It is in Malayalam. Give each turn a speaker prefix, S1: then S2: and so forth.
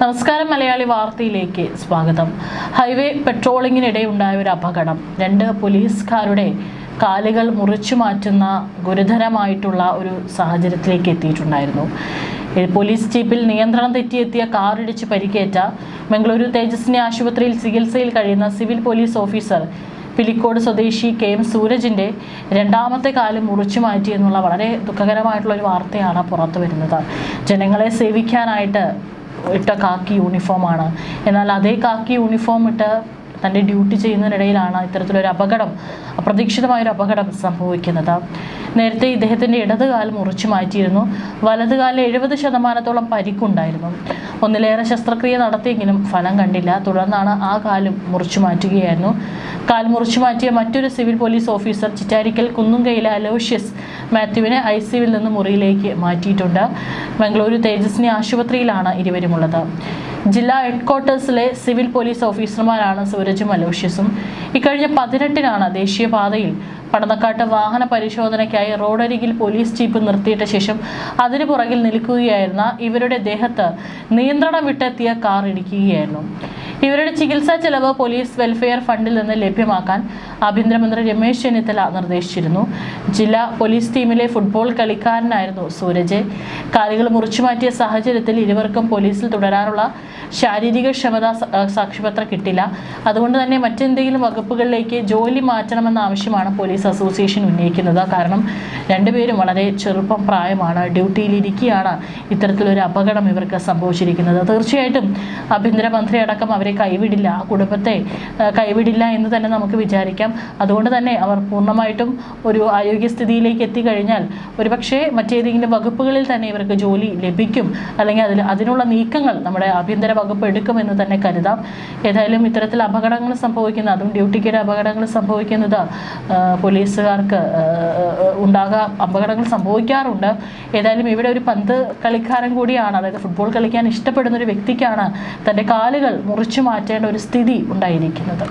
S1: നമസ്കാരം. മലയാളി വാർത്തയിലേക്ക് സ്വാഗതം. ഹൈവേ പെട്രോളിങ്ങിനിടെ ഉണ്ടായ ഒരു അപകടം. 2 പോലീസുകാരുടെ കാലുകൾ മുറിച്ചു മാറ്റുന്ന ഗുരുതരമായിട്ടുള്ള ഒരു സാഹചര്യത്തിലേക്ക് എത്തിയിട്ടുണ്ടായിരുന്നു. പോലീസ് ജീപ്പിൽ നിയന്ത്രണം തെറ്റിയെത്തിയ കാറിടിച്ച് പരിക്കേറ്റ മംഗളൂരു തേജസ്വിനി ആശുപത്രിയിൽ ചികിത്സയിൽ കഴിയുന്ന സിവിൽ പോലീസ് ഓഫീസർ പിലിക്കോട് സ്വദേശി KM സൂരജിൻ്റെ 2ാമത്തെ കാല് മുറിച്ചു മാറ്റി എന്നുള്ള വളരെ ദുഃഖകരമായിട്ടുള്ളൊരു വാർത്തയാണ് പുറത്തു വരുന്നത്. ജനങ്ങളെ സേവിക്കാനായിട്ട് ഇട്ട കാക്കി യൂണിഫോമാണ്. എന്നാൽ അതേ കാക്കി യൂണിഫോം ഇട്ട് തൻ്റെ ഡ്യൂട്ടി ചെയ്യുന്നതിനിടയിലാണ് ഇത്തരത്തിലൊരു അപകടം, അപ്രതീക്ഷിതമായൊരു അപകടം സംഭവിക്കുന്നത്. നേരത്തെ ഇദ്ദേഹത്തിൻ്റെ ഇടതുകാൽ മുറിച്ചു മാറ്റിയിരുന്നു. വലതുകാലിൽ 70% പരിക്കുണ്ടായിരുന്നു. ഒന്നിലേറെ ശസ്ത്രക്രിയ നടത്തിയെങ്കിലും ഫലം കണ്ടില്ല. തുടർന്നാണ് ആ കാലും മുറിച്ചു മാറ്റുകയായിരുന്നു. കാൽ മുറിച്ചു മാറ്റിയ മറ്റൊരു സിവിൽ പോലീസ് ഓഫീസർ ചിറ്റാരിക്കൽ കുന്നുംകൈയിലെ അലോഷ്യസ് മാത്യുവിനെ ICUവിൽ നിന്ന് മുറിയിലേക്ക് മാറ്റിയിട്ടുണ്ട്. മംഗളൂരു തേജസ്വിനി ആശുപത്രിയിലാണ് ഇരുവരുമുള്ളത്. ജില്ലാ ഹെഡ്ക്വാർട്ടേഴ്സിലെ സിവിൽ പോലീസ് ഓഫീസർമാരാണ് സൂരജും അലോഷ്യസും. ഇക്കഴിഞ്ഞ 18-നാണ് ദേശീയപാതയിൽ പടന്നക്കാട്ട് വാഹന പരിശോധനയ്ക്കായി റോഡരികിൽ പോലീസ് ജീപ്പ് നിർത്തിയിട്ട ശേഷം അതിനു പുറകിൽ നിൽക്കുകയായിരുന്ന ഇവരുടെ ദേഹത്ത് നിയന്ത്രണം വിട്ടെത്തിയ കാർ ഇടിക്കുകയായിരുന്നു. ഇവരുടെ ചികിത്സാ ചെലവ് പോലീസ് വെൽഫെയർ ഫണ്ടിൽ നിന്ന് ലഭ്യമാക്കാൻ ആഭ്യന്തരമന്ത്രി രമേശ് ചെന്നിത്തല നിർദ്ദേശിച്ചിരുന്നു. ജില്ലാ പോലീസ് ടീമിലെ ഫുട്ബോൾ കളിക്കാരനായിരുന്നു സൂരജ്. കാലുകൾ മുറിച്ചു മാറ്റിയ സാഹചര്യത്തിൽ ഇരുവർക്കും പോലീസിൽ തുടരാനുള്ള ശാരീരിക ക്ഷമതാ സാക്ഷ്യപത്രം കിട്ടില്ല. അതുകൊണ്ട് തന്നെ മറ്റെന്തെങ്കിലും വകുപ്പുകളിലേക്ക് ജോലി മാറ്റണമെന്ന ആവശ്യമാണ് പോലീസ് അസോസിയേഷൻ ഉന്നയിക്കുന്നത്. കാരണം രണ്ടുപേരും വളരെ ചെറുപ്പം പ്രായമാണ്, ഡ്യൂട്ടിയിലിരിക്കുകയാണ് ഇത്തരത്തിലൊരു അപകടം ഇവർക്ക് സംഭവിച്ചിരിക്കുന്നത്. തീർച്ചയായിട്ടും ആഭ്യന്തരമന്ത്രി അടക്കം അവരെ കൈവിടില്ല, കുടുംബത്തെ കൈവിടില്ല എന്ന് തന്നെ നമുക്ക് വിചാരിക്കാം. അതുകൊണ്ട് തന്നെ അവർ പൂർണ്ണമായിട്ടും ഒരു ആരോഗ്യസ്ഥിതിയിലേക്ക് എത്തിക്കഴിഞ്ഞാൽ ഒരുപക്ഷെ മറ്റേതെങ്കിലും വകുപ്പുകളിൽ തന്നെ ഇവർക്ക് ജോലി ലഭിക്കും, അല്ലെങ്കിൽ അതിനുള്ള നീക്കങ്ങൾ നമ്മുടെ ആഭ്യന്തര വകുപ്പ് എടുക്കുമെന്ന് തന്നെ കരുതാം. ഏതായാലും ഇത്തരത്തിൽ അപകടങ്ങൾ സംഭവിക്കുന്നത്, അതും ഡ്യൂട്ടിക്കിടെ അപകടങ്ങൾ സംഭവിക്കുന്നത് പോലീസുകാർക്ക് അപകടങ്ങൾ സംഭവിക്കാറുണ്ട്. ഏതായാലും ഇവിടെ ഒരു പന്ത് കളിക്കാരൻ കൂടിയാണ്, അതായത് ഫുട്ബോൾ കളിക്കാൻ ഇഷ്ടപ്പെടുന്ന ഒരു വ്യക്തിക്കാണ് തൻ്റെ കാലുകൾ മുറിച്ചു മാറ്റേണ്ട ഒരു സ്ഥിതി ഉണ്ടായിരിക്കുന്നത്.